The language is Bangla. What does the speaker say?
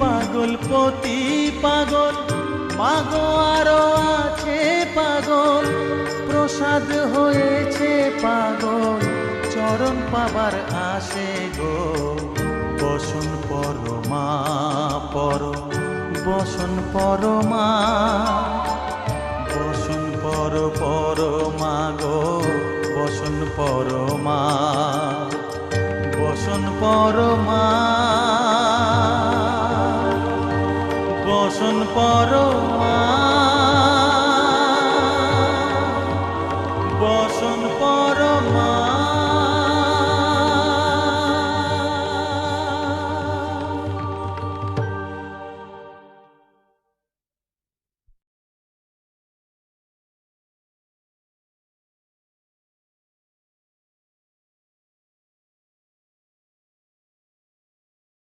পাগল পতি পাগল, মাগো আরো আছে পাগল, প্রসাদ হয়েছে পাগল, চরণ পাবার আসে গো। বসন পরমা পর, বসন পরমা, বসন পর পরমা গো, বসন পরমা, বসন পরমা, বসন পর